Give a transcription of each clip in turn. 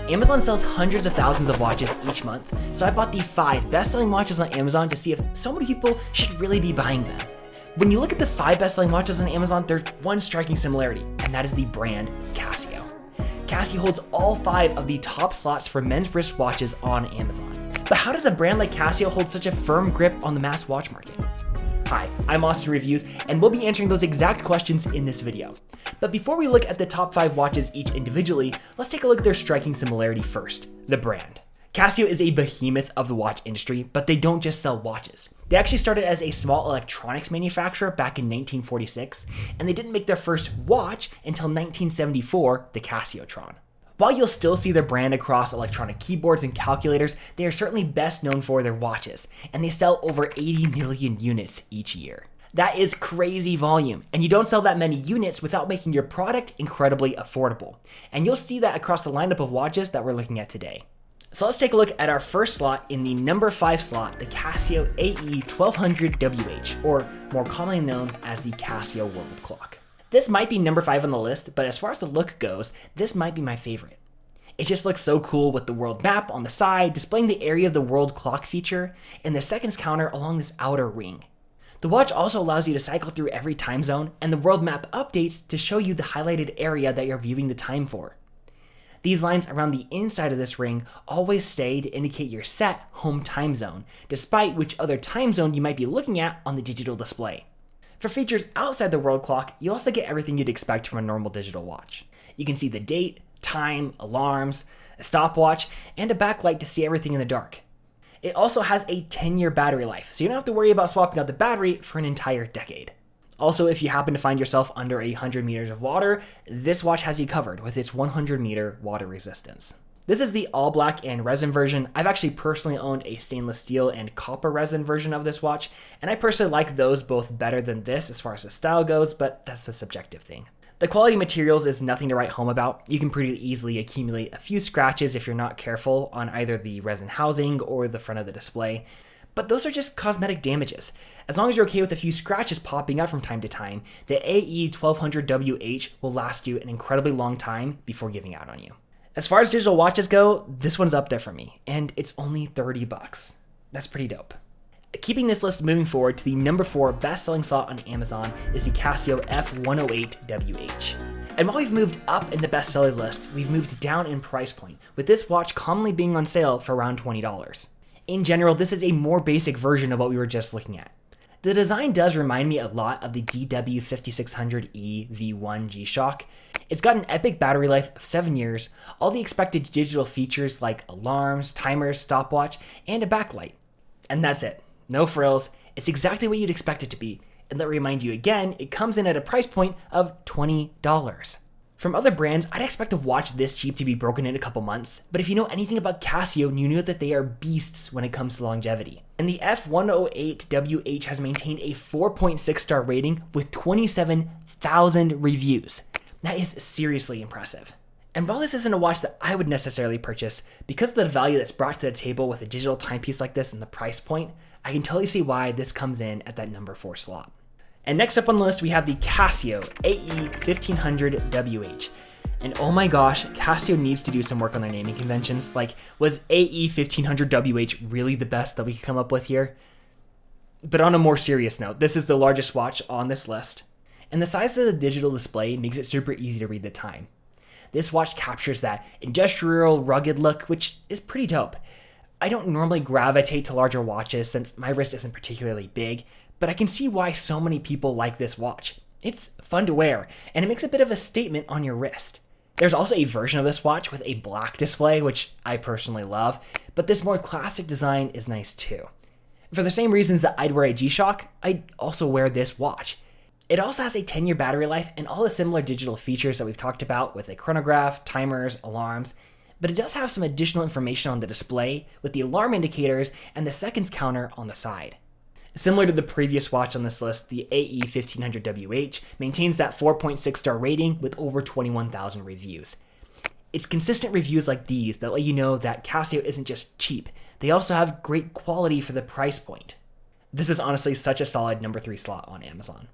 Amazon sells hundreds of thousands of watches each month, so I bought the 5 best-selling watches on Amazon to see if so many people should really be buying them. When you look at the 5 best-selling watches on Amazon, there's one striking similarity, and that is the brand Casio. Casio holds all 5 of the top slots for men's wrist watches on Amazon. But how does a brand like Casio hold such a firm grip on the mass watch market? Hi, I'm Austin Reviews, and we'll be answering those exact questions in this video. But before we look at the top 5 watches each individually, let's take a look at their striking similarity first, the brand. Casio is a behemoth of the watch industry, but they don't just sell watches. They actually started as a small electronics manufacturer back in 1946, and they didn't make their first watch until 1974, the Casiotron. While you'll still see their brand across electronic keyboards and calculators, they are certainly best known for their watches, and they sell over 80 million units each year. That is crazy volume, and you don't sell that many units without making your product incredibly affordable. And you'll see that across the lineup of watches that we're looking at today. So let's take a look at our first slot in the number 5 slot, the Casio AE1200WH, or more commonly known as the Casio World Clock. This might be number 5 on the list, but as far as the look goes, this might be my favorite. It just looks so cool with the world map on the side, displaying the area of the world clock feature, and the seconds counter along this outer ring. The watch also allows you to cycle through every time zone, and the world map updates to show you the highlighted area that you're viewing the time for. These lines around the inside of this ring always stay to indicate your set home time zone, despite which other time zone you might be looking at on the digital display. For features outside the world clock, you also get everything you'd expect from a normal digital watch. You can see the date, time, alarms, a stopwatch, and a backlight to see everything in the dark. It also has a 10-year battery life, so you don't have to worry about swapping out the battery for an entire decade. Also, if you happen to find yourself under 100 meters of water, this watch has you covered with its 100-meter water resistance. This is the all black and resin version. I've actually personally owned a stainless steel and copper resin version of this watch, and I personally like those both better than this as far as the style goes, but that's a subjective thing. The quality materials is nothing to write home about. You can pretty easily accumulate a few scratches if you're not careful on either the resin housing or the front of the display. But those are just cosmetic damages. As long as you're okay with a few scratches popping up from time to time, the AE1200WH will last you an incredibly long time before giving out on you. As far as digital watches go, this one's up there for me, and it's only $30. That's pretty dope. Keeping this list moving forward to the number 4 best-selling slot on Amazon is the Casio F108WH. And while we've moved up in the best-seller list, we've moved down in price point, with this watch commonly being on sale for around $20. In general, this is a more basic version of what we were just looking at. The design does remind me a lot of the DW5600E V1 G-Shock. It's got an epic battery life of 7 years, all the expected digital features like alarms, timers, stopwatch, and a backlight. And that's it. No frills. It's exactly what you'd expect it to be. And let me remind you again, it comes in at a price point of $20. From other brands, I'd expect a watch this cheap to be broken in a couple months, but if you know anything about Casio, you know that they are beasts when it comes to longevity. And the F108WH has maintained a 4.6 star rating with 27,000 reviews. That is seriously impressive. And while this isn't a watch that I would necessarily purchase, because of the value that's brought to the table with a digital timepiece like this and the price point, I can totally see why this comes in at that number 4 slot. And next up on the list, we have the Casio AE1500WH. And oh my gosh, Casio needs to do some work on their naming conventions. Like, was AE1500WH really the best that we could come up with here? But on a more serious note, this is the largest watch on this list. And the size of the digital display makes it super easy to read the time. This watch captures that industrial, rugged look, which is pretty dope. I don't normally gravitate to larger watches since my wrist isn't particularly big, but I can see why so many people like this watch. It's fun to wear, and it makes a bit of a statement on your wrist. There's also a version of this watch with a black display, which I personally love, but this more classic design is nice too. For the same reasons that I'd wear a G-Shock, I'd also wear this watch. It also has a 10-year battery life and all the similar digital features that we've talked about with a chronograph, timers, alarms, but it does have some additional information on the display with the alarm indicators and the seconds counter on the side. Similar to the previous watch on this list, the AE1500WH maintains that 4.6 star rating with over 21,000 reviews. It's consistent reviews like these that let you know that Casio isn't just cheap, they also have great quality for the price point. This is honestly such a solid number 3 slot on Amazon.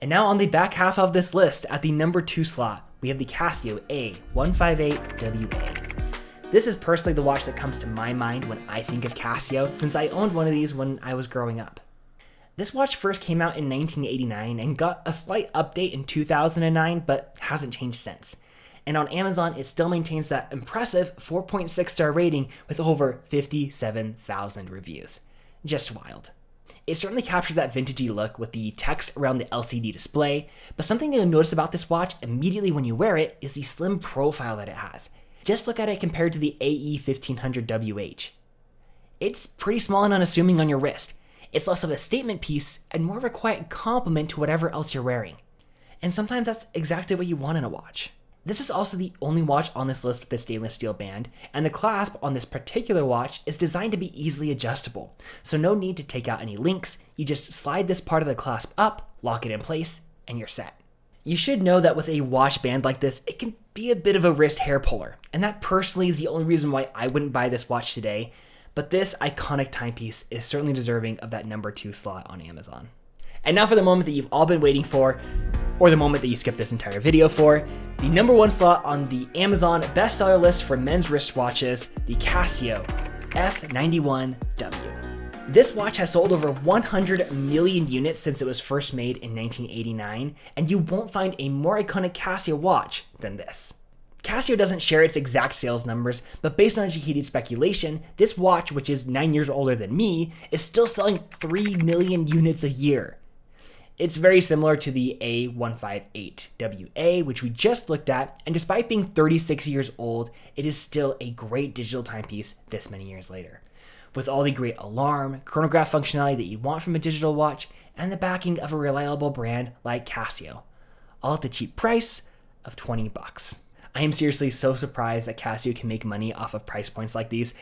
And now on the back half of this list, at the number 2 slot, we have the Casio A158WA. This is personally the watch that comes to my mind when I think of Casio, since I owned one of these when I was growing up. This watch first came out in 1989 and got a slight update in 2009, but hasn't changed since. And on Amazon, it still maintains that impressive 4.6 star rating with over 57,000 reviews. Just wild. It certainly captures that vintagey look with the text around the LCD display, but something you'll notice about this watch immediately when you wear it is the slim profile that it has. Just look at it compared to the AE1500WH. It's pretty small and unassuming on your wrist. It's less of a statement piece and more of a quiet compliment to whatever else you're wearing. And sometimes that's exactly what you want in a watch. This is also the only watch on this list with a stainless steel band, and the clasp on this particular watch is designed to be easily adjustable, so no need to take out any links. You just slide this part of the clasp up, lock it in place, and you're set. You should know that with a watch band like this, it can be a bit of a wrist hair puller, and that personally is the only reason why I wouldn't buy this watch today, but this iconic timepiece is certainly deserving of that number 2 slot on Amazon. And now for the moment that you've all been waiting for, or the moment that you skipped this entire video for, the number 1 slot on the Amazon bestseller list for men's wristwatches, the Casio F91W. This watch has sold over 100 million units since it was first made in 1989, and you won't find a more iconic Casio watch than this. Casio doesn't share its exact sales numbers, but based on educated speculation, this watch, which is 9 years older than me, is still selling 3 million units a year. It's very similar to the A158WA, which we just looked at, and despite being 36 years old, it is still a great digital timepiece this many years later. With all the great alarm, chronograph functionality that you want from a digital watch, and the backing of a reliable brand like Casio, all at the cheap price of $20. I am seriously so surprised that Casio can make money off of price points like these,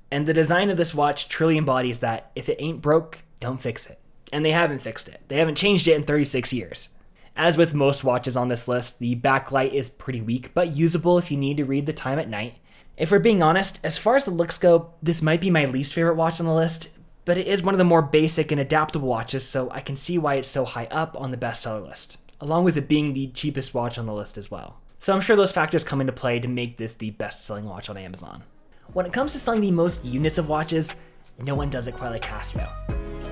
and the design of this watch truly embodies that if it ain't broke, don't fix it. And they haven't fixed it. They haven't changed it in 36 years. As with most watches on this list, the backlight is pretty weak, but usable if you need to read the time at night. If we're being honest, as far as the looks go, this might be my least favorite watch on the list, but it is one of the more basic and adaptable watches, so I can see why it's so high up on the bestseller list, along with it being the cheapest watch on the list as well. So I'm sure those factors come into play to make this the best-selling watch on Amazon. When it comes to selling the most units of watches, no one does it quite like Casio.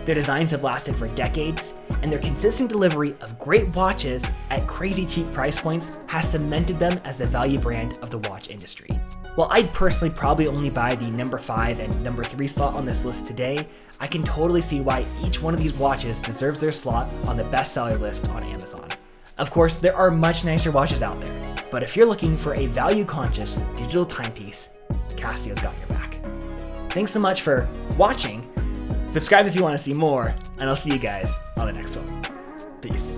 Their designs have lasted for decades, and their consistent delivery of great watches at crazy cheap price points has cemented them as the value brand of the watch industry. While I'd personally probably only buy the number 5 and number 3 slot on this list today, I can totally see why each one of these watches deserves their slot on the bestseller list on Amazon. Of course, there are much nicer watches out there, but if you're looking for a value-conscious digital timepiece, Casio's got your back. Thanks so much for watching. Subscribe if you want to see more, and I'll see you guys on the next one. Peace.